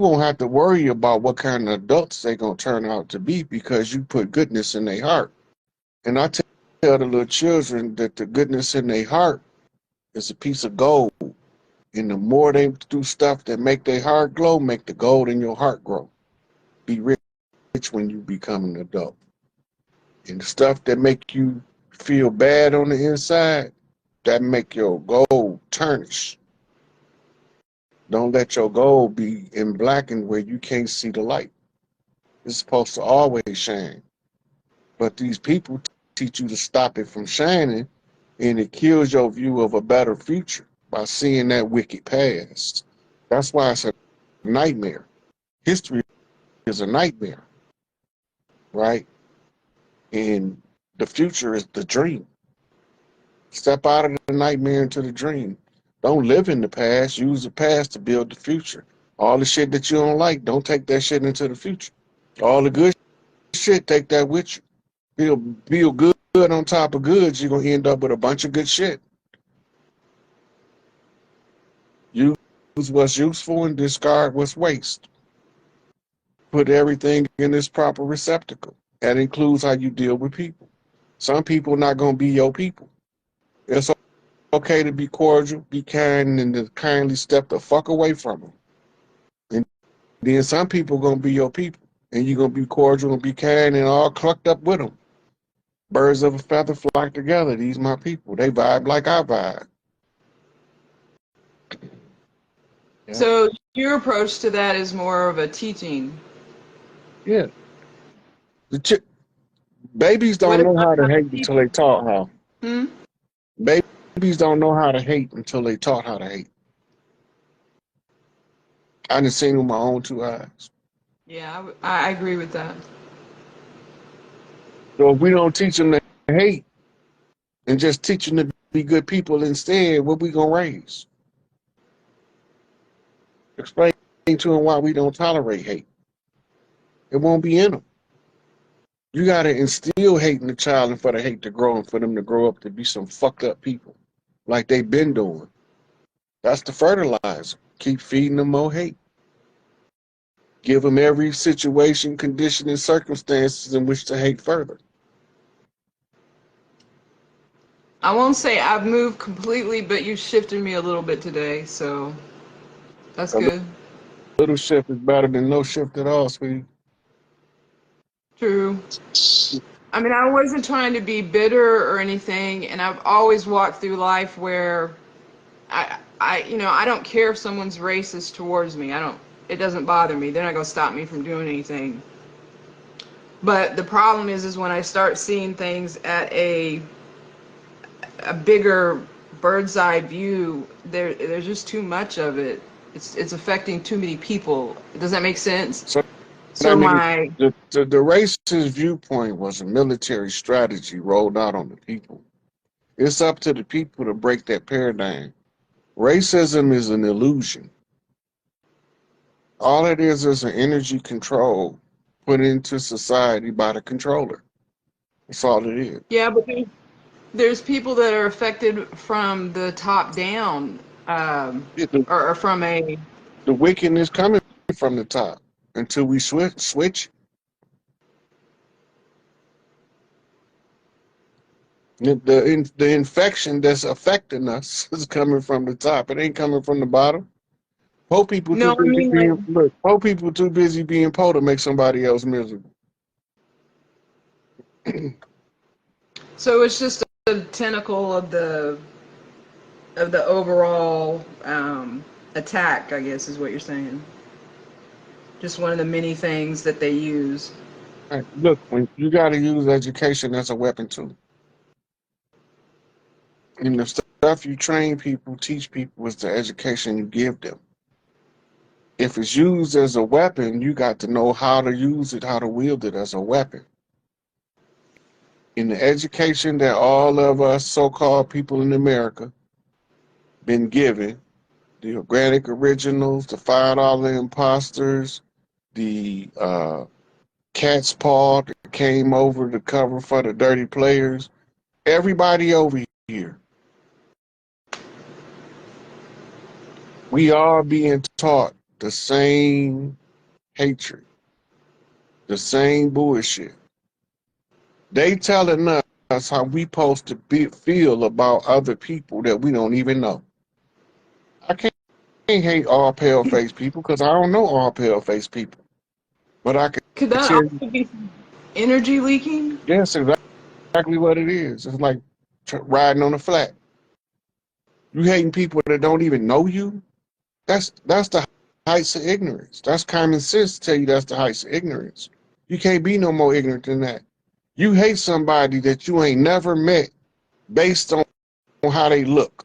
won't have to worry about what kind of adults they're going to turn out to be because you put goodness in their heart. And I tell the little children that the goodness in their heart is a piece of gold. And the more they do stuff that make their heart glow, make the gold in your heart grow. Be rich when you become an adult. And the stuff that make you feel bad on the inside, that make your gold tarnish. Don't let your gold be in blackened where you can't see the light. It's supposed to always shine. But these people teach you to stop it from shining, and it kills your view of a better future by seeing that wicked past. That's why it's a nightmare. History is a nightmare, right? And the future is the dream. Step out of the nightmare into the dream. Don't live in the past. Use the past to build the future. All the shit that you don't like, don't take that shit into the future. All the good shit, take that with you. Feel good on top of goods, you're going to end up with a bunch of good shit. Use what's useful and discard what's waste. Put everything in its proper receptacle. That includes how you deal with people. Some people are not going to be your people. It's okay to be cordial, be kind, and to kindly step the fuck away from them. And then some people are going to be your people. And you're going to be cordial and be kind and all clucked up with them. Birds of a feather flock together. These my people. They vibe like I vibe. Yeah. So your approach to that is more of a teaching. Yeah. Babies don't know how to hate until they taught how. Babies don't know how to hate until they taught how to hate. I done seen it with my own two eyes. Yeah, I agree with that. So if we don't teach them to hate and just teach them to be good people instead, what we gonna raise? Explain to them why we don't tolerate hate. It won't be in them. You gotta instill hate in the child and for the hate to grow and for them to grow up to be some fucked up people like they've been doing. That's the fertilizer. Keep feeding them more hate. Give them every situation, condition, and circumstances in which to hate further. I won't say I've moved completely, but you shifted me a little bit today, so that's good. A little shift is better than no shift at all, sweetie. True. I mean, I wasn't trying to be bitter or anything, and I've always walked through life where I don't care if someone's racist towards me. It doesn't bother me. They're not going to stop me from doing anything. But the problem is when I start seeing things at a bigger bird's eye view, there's just too much of it. It's affecting too many people. Does that make sense? So the racist viewpoint was a military strategy rolled out on the people. It's up to the people to break that paradigm. Racism is an illusion. All it is an energy control put into society by the controller. That's all it is. Yeah, but there's people that are affected from the top down, or from a... The wickedness coming from the top until we switch. The infection that's affecting us is coming from the top. It ain't coming from the bottom. Poor people poor people too busy being poor to make somebody else miserable. So it's just a tentacle of the overall attack, I guess, is what you're saying. Just one of the many things that they use. Right. Look, when you got to use education as a weapon too. And the stuff you train people, teach people is the education you give them. If it's used as a weapon, you got to know how to use it, how to wield it as a weapon. In the education that all of us so-called people in America been given, the organic originals, the $5 imposters, the cat's paw that came over the cover for the dirty players, everybody over here, we are being taught the same hatred, the same bullshit. They telling us how we supposed to feel about other people that we don't even know. I can't hate all pale face people because I don't know all pale face people. But I can Could that tell you, also be energy leaking? yes, exactly what it is. It's like riding on a flat. You hating people that don't even know you. That's the heights of ignorance. That's common sense to tell you that's the heights of ignorance. You can't be no more ignorant than that. You hate somebody that you ain't never met based on how they look.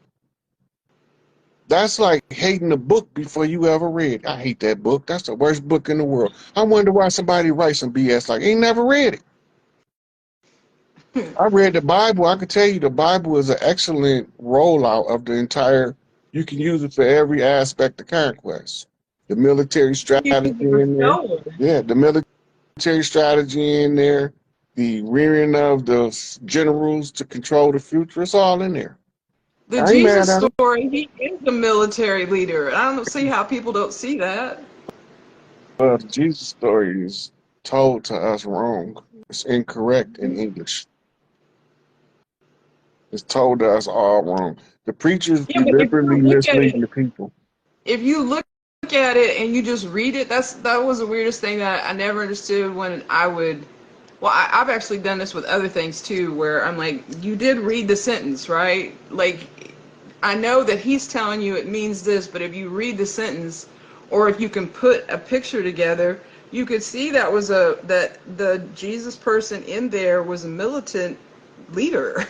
That's like hating a book before you ever read. I hate that book. That's the worst book in the world. I wonder why somebody writes some BS like ain't never read it. I read the Bible. I can tell you the Bible is an excellent rollout of the entire. You can use it for every aspect of conquest. The military You strategy can never in there. know. Yeah, the military strategy in there. The rearing of the generals to control the future. It's all in there. The I ain't mad Jesus at it. story, he is a military leader. I don't see how people don't see that. The Jesus story is told to us wrong. It's incorrect in English. It's told to us all wrong. The preachers Yeah, but if you deliberately look at misleading it, the people. if you look at it and you just read it, that was the weirdest thing that I never understood when I would. Well, I've actually done this with other things too, where I'm like, you did read the sentence, right? Like, I know that he's telling you it means this, but if you read the sentence, or if you can put a picture together, you could see that the Jesus person in there was a militant leader.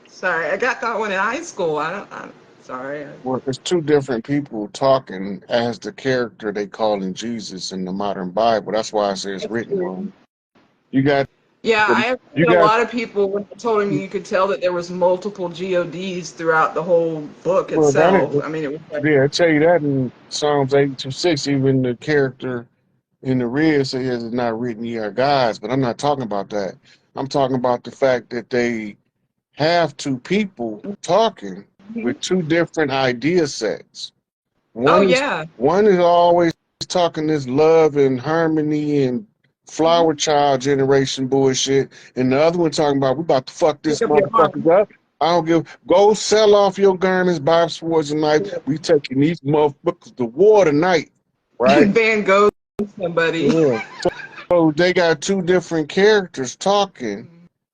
Sorry, I got that one in high school. I'm sorry. Well, it's two different people talking as the character they call in Jesus in the modern Bible. That's why I say it's That's written true. wrong. You got Yeah, I have you heard a got lot of people when I told him you could tell that there was multiple GODs throughout the whole book well that itself. ain't I mean, it was like, yeah, I tell you that in Psalms 82:6, even the character in the red says it's not written ye are gods, but I'm not talking about that. I'm talking about the fact that they have two people talking with two different idea sets. oh One is yeah, one is always talking this love and harmony and flower child generation bullshit, and the other one talking about we about to fuck pick this up your heart. motherfuckers up. I don't give. Go sell off your garments, buy swords and knives. We taking these motherfuckers to war tonight, right? Van Gogh, somebody. Yeah. So they got two different characters talking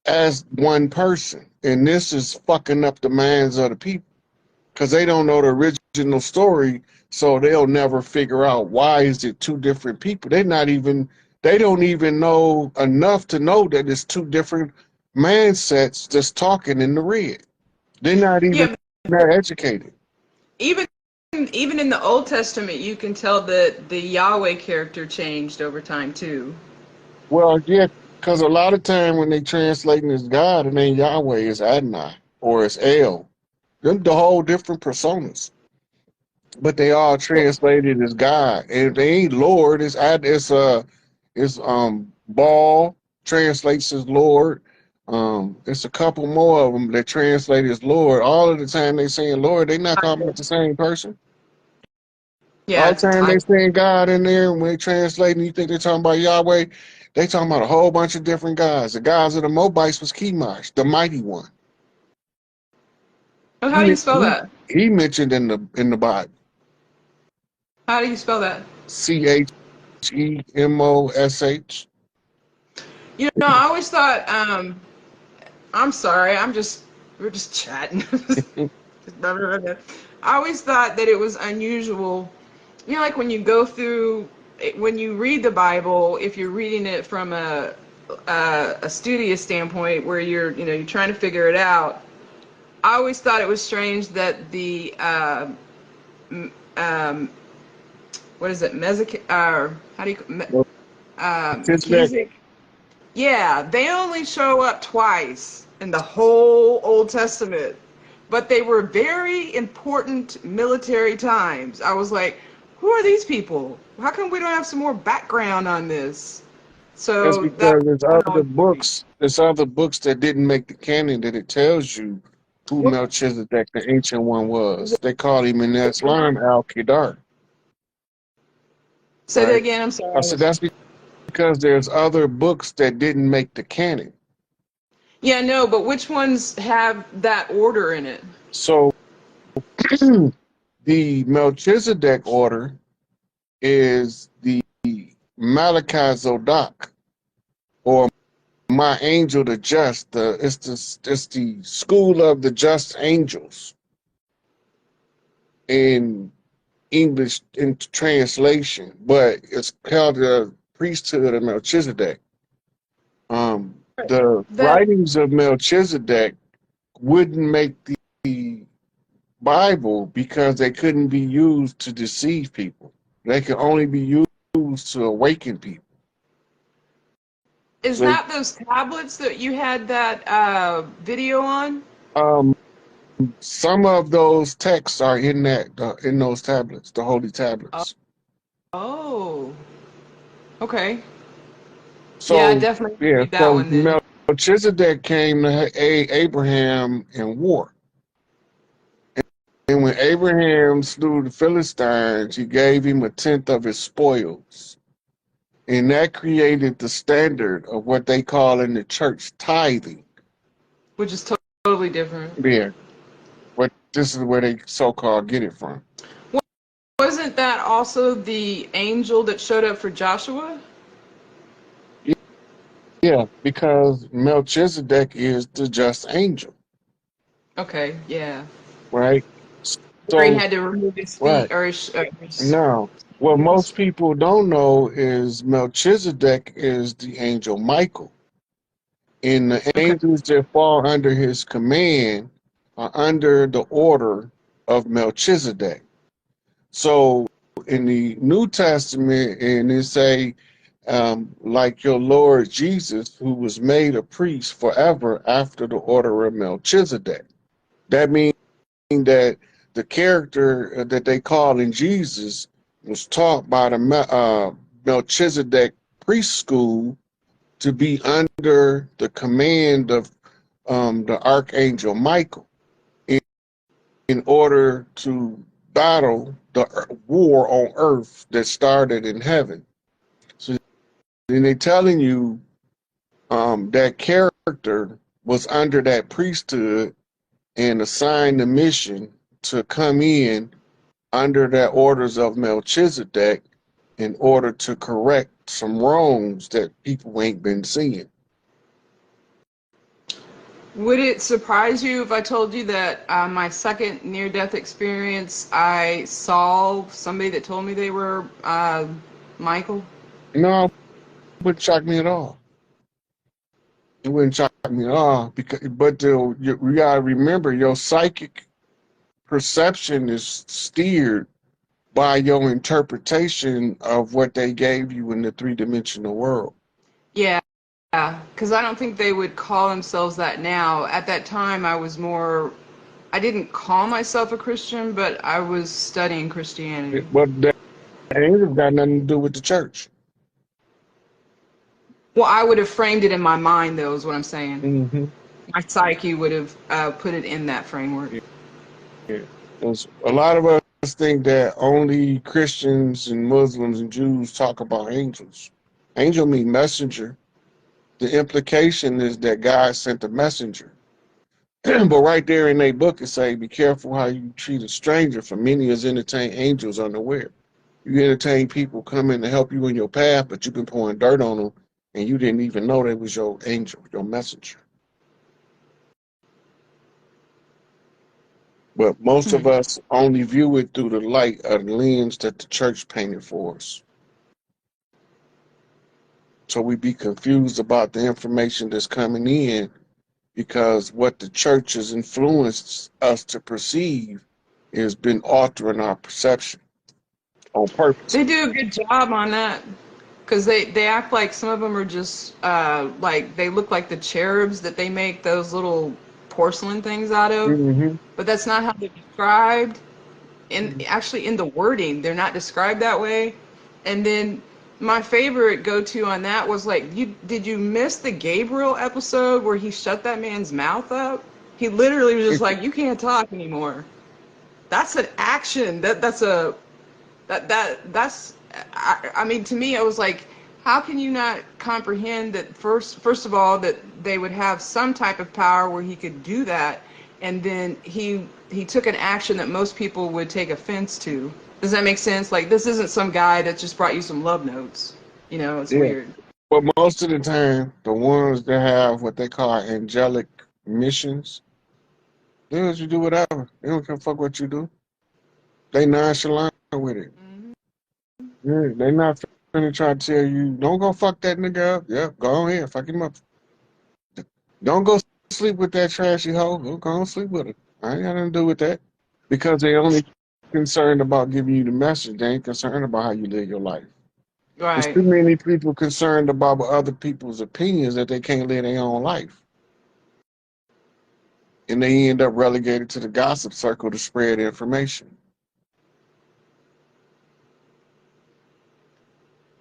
as one person, and this is fucking up the minds of the people because they don't know the original story, so they'll never figure out why is it two different people. They don't even know enough to know that it's two different mindsets just talking in the red. They're not even Yeah, that educated. even even in the Old Testament, you can tell that the Yahweh character changed over time too. Well, yeah, because a lot of time when they translating as God, it ain't Yahweh, it's Adonai or it's El. Them the whole different personas, but they all translated as God. And if they ain't Lord, it's Baal translates as Lord. It's a couple more of them that translate as Lord. All of the time they saying Lord, they not talking about the same person. Yeah, All the it's a time they type. saying God in there, and when they translating, you think they're talking about Yahweh. They talking about a whole bunch of different gods. The gods of the Moabites was Chemosh, the mighty one. Oh, how He do you spell that? he mentioned in the Bible. How do you spell that? CHEMOSH. You know, I always thought. I'm sorry. We're just chatting. I always thought that it was unusual. You know, like when you go through, when you read the Bible, if you're reading it from a studious standpoint, where you're trying to figure it out. I always thought it was strange that the um, what is it, Mezic, how do you, Melchizedek. Melchizedek? Yeah, they only show up twice in the whole Old Testament, but they were very important military times. I was like, who are these people? How come we don't have some more background on this? That's So that because one always worried. there's other books that didn't make the canon that it tells you who What Melchizedek, the ancient one, was. They call him in Islam Al-Qadar. Say that right? again. I'm I sorry. said that's because there's other books that didn't make the canon. Yeah, no, but which ones have that order in it? So the Melchizedek order is the Malachi Zodok, or my angel the just. It's the school of the just angels in English in translation, but it's called the priesthood of Melchizedek. The That writings of Melchizedek wouldn't make the Bible because they couldn't be used to deceive people. They could only be used to awaken people. is So that those tablets that you had that video on? um, some of those texts are in those tablets, the holy tablets. Oh, okay. Yeah, I So definitely yeah, read that so one then. Melchizedek came to Abraham in war. And when Abraham slew the Philistines, he gave him a tenth of his spoils. And that created the standard of what they call in the church tithing. Which is totally different. Yeah, but this is where they so-called get it from. Wasn't that also the angel that showed up for Joshua? Yeah, because Melchizedek is the just angel, Okay, yeah. right? Where he So, had to remove his right feet or his now, what heels. most people don't know is Melchizedek is the angel Michael. And the Okay. angels that fall under his command are under the order of Melchizedek. So in the New Testament, and it say, like your Lord Jesus, who was made a priest forever after the order of Melchizedek. That means that the character that they call in Jesus was taught by the Melchizedek priest school to be under the command of the archangel Michael in, in order to battle the war on earth that started in heaven. So then they're telling you that character was under that priesthood and assigned the mission to come in under the orders of Melchizedek in order to correct some wrongs that people ain't been seeing. Would it surprise you if I told you that my second near-death experience, I saw somebody that told me they were Michael? No, it wouldn't shock me at all. It wouldn't shock me at all because, but you gotta remember your psychic perception is steered by your interpretation of what they gave you in the three-dimensional world. Yeah, because I don't think they would call themselves that now. At that time, I didn't call myself a Christian, but I was studying Christianity. But that ain't got nothing to do with the church. Well, I would have framed it in my mind, though, is what I'm saying. Mm-hmm. My psyche would have put it in that framework. Yeah. 'Cause a lot of us think that only Christians and Muslims and Jews talk about angels. Angel mean messenger. The implication is that God sent a messenger. But right there in their book, it say, be careful how you treat a stranger, for many is entertain angels unaware. You entertain people coming to help you in your path, but you've been pouring dirt on them, and you didn't even know they was your angel, your messenger. But most Hmm. of us only view it through the light of the lens that the church painted for us. So we be confused about the information that's coming in because what the church has influenced us to perceive has been altering our perception on purpose. They do a good job on that because they act like some of them are just like they look like the cherubs that they make those little porcelain things out of, Mm-hmm. but that's not how they're described. And actually, in the wording, they're not described that way. And then my favorite go-to on that was like, did you miss the Gabriel episode where he shut that man's mouth up? He literally was just like, you can't talk anymore. That's an action. That's I mean, to me, I was like, how can you not comprehend that first of all, that they would have some type of power where he could do that, and then he took an action that most people would take offense to. Does that make sense? Like, this isn't some guy that just brought you some love notes. You know, it's Yeah. weird. But most of the time, the ones that have what they call angelic missions, they let you do whatever. They don't give a fuck what you do. They nonchalant with it. Hmm. Yeah, they not finna try to tell you, don't go fuck that nigga up. Yeah, go ahead, fuck him up. Don't go sleep with that trashy hoe. Go on sleep with her. I ain't got nothing to do with that. Because they only concerned about giving you the message. They ain't concerned about how you live your life. There's Right. too many people concerned about other people's opinions that they can't live their own life. And they end up relegated to the gossip circle to spread information.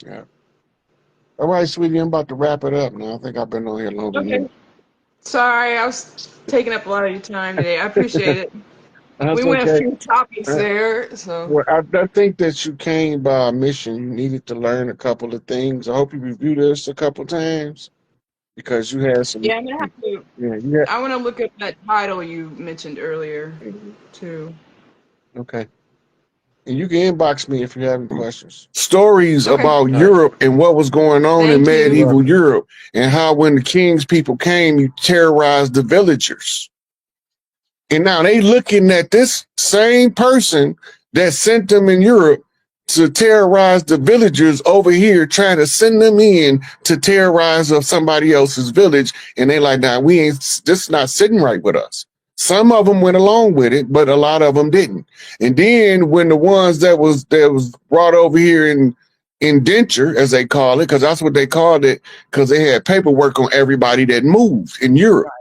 Yeah. All right, sweetie, I'm about to wrap it up now. I think I've been on here longer than Okay. you. Sorry, I was taking up a lot of your time today. I appreciate it. We That's went a okay. few topics Uh, there, so. Well, I think that you came by a mission. You needed to learn a couple of things. I hope you reviewed this a couple times because you had some. Yeah, I'm gonna have to. Yeah, yeah. I want to look up that title you mentioned earlier, Mhm. too. Okay. And you can inbox me if you have any questions. Stories Okay. about All right. Europe and what was going on in Thank you. medieval Europe and how when the king's people came, you terrorized the villagers. And now they looking at this same person that sent them in Europe to terrorize the villagers over here, trying to send them in to terrorize of somebody else's village. And they like, nah, we ain't, this is not sitting right with us. Some of them went along with it, but a lot of them didn't. And then when the ones that was brought over here in indenture, as they call it, because that's what they called it, because they had paperwork on everybody that moved in Europe.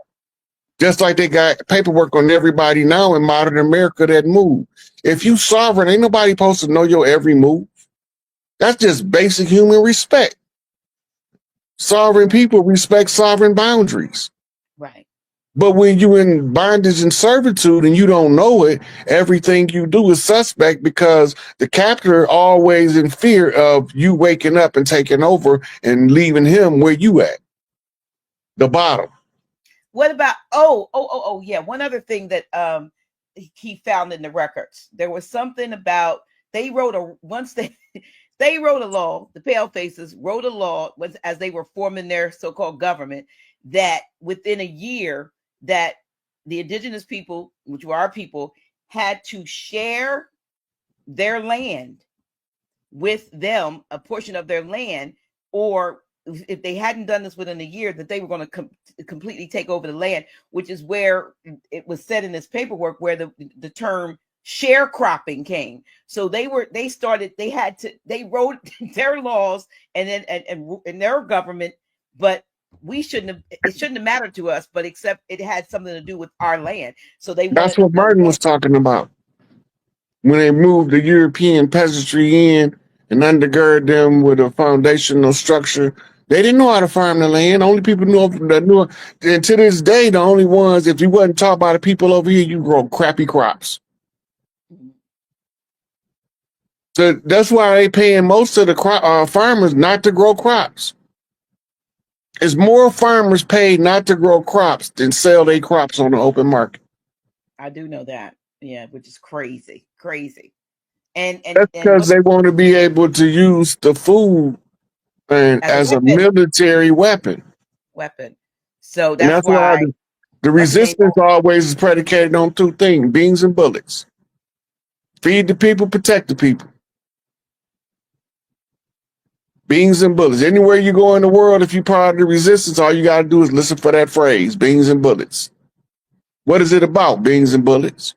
Just like they got paperwork on everybody now in modern America that move. If you sovereign, ain't nobody supposed to know your every move. That's just basic human respect. Sovereign people respect sovereign boundaries. Right. But when you in bondage and servitude and you don't know it, everything you do is suspect because the captor always in fear of you waking up and taking over and leaving him where you at, the bottom. What about yeah, one other thing that he found in the records. There was something about they wrote a once they they wrote a law, the pale faces wrote a law as they were forming their so-called government, that within a year that the indigenous people, which were our people, had to share their land with them, a portion of their land, or if they hadn't done this within a year, that they were going to completely take over the land, which is where it was said in this paperwork where the term sharecropping came. So they wrote their laws and their government, but it shouldn't have mattered to us, but except it had something to do with our land. So they That's wanted what the Martin land. was talking about. When they moved the European peasantry in and undergird them with a foundational structure, they didn't know how to farm the land. Only people that knew. And to this day, the only ones, if you wasn't taught by the people over here, you grow crappy crops. So that's why they paying most of the farmers not to grow crops. It's more farmers paid not to grow crops than sell their crops on the open market. I do know that. Yeah, which is crazy. And That's because they want to be able to use the food and as as a a military weapon. weapon. So And that's that's why why the what's the name? resistance always is predicated on two things: beans and bullets. Feed the people, protect the people. Beans and bullets. Anywhere you go in the world, if you're part of the resistance, all you got to do is listen for that phrase, beans and bullets. What is it about, beans and bullets?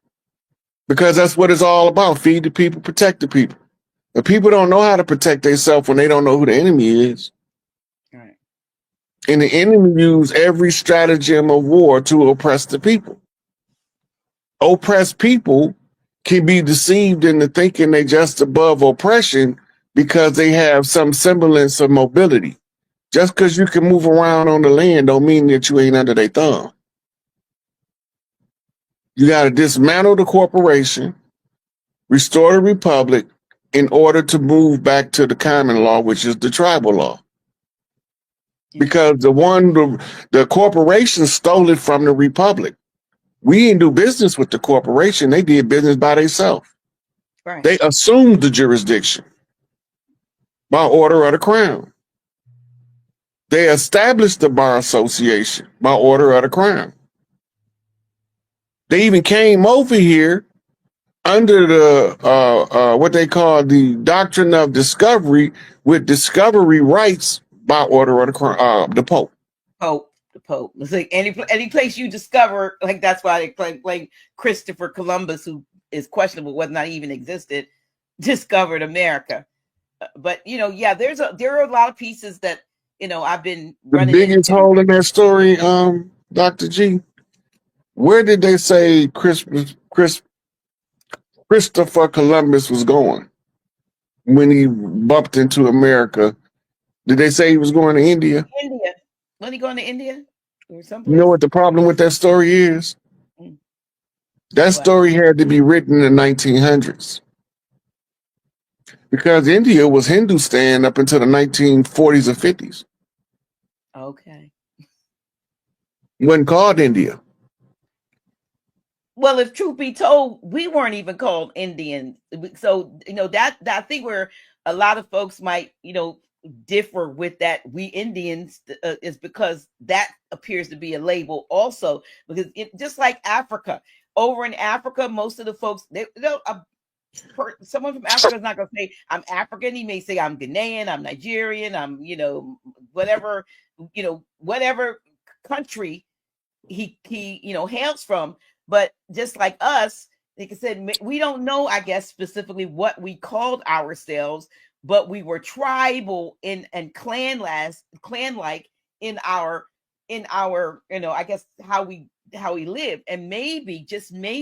Because that's what it's all about. Feed the people, protect the people. The people don't know how to protect themselves when they don't know who the enemy is. Right. And the enemy use every stratagem of war to oppress the people. Oppressed people can be deceived into thinking they just above oppression because they have some semblance of mobility. Just because you can move around on the land don't mean that you ain't under their thumb. You got to dismantle the corporation, restore the republic, in order to move back to the common law, which is the tribal law. Because the corporation stole it from the republic. We didn't do business with the corporation. They did business by themselves. Right. They assumed the jurisdiction by order of the crown. They established the bar association by order of the crown. They even came over here under the what they call the doctrine of discovery, with discovery rights by order of the Pope. The Pope. It's like any place you discover, like that's why they like Christopher Columbus, who is questionable whether or not he even existed, discovered America. But yeah, there are a lot of pieces that I've been running The biggest into. hole in that story, Dr. G. Where did they say Christopher Columbus was going when he bumped into America? Did they say he was going to India? India. When he going to India or someplace? You know what the problem with that story is? That story had to be written in the 1900s. Because India was Hindustan up until the 1940s or 50s. Okay. It wasn't called India. Well, if truth be told, we weren't even called Indians. So, that I think where a lot of folks might, differ with that, we Indians, is because that appears to be a label also. Because just like Africa, over in Africa, most of the folks, someone from Africa is not going to say I'm African. He may say I'm Ghanaian, I'm Nigerian, I'm whatever country he hails from. But just like us, like I said, we don't know, I guess, specifically what we called ourselves, but we were tribal and clan-like in our I guess how we live. And maybe, just maybe,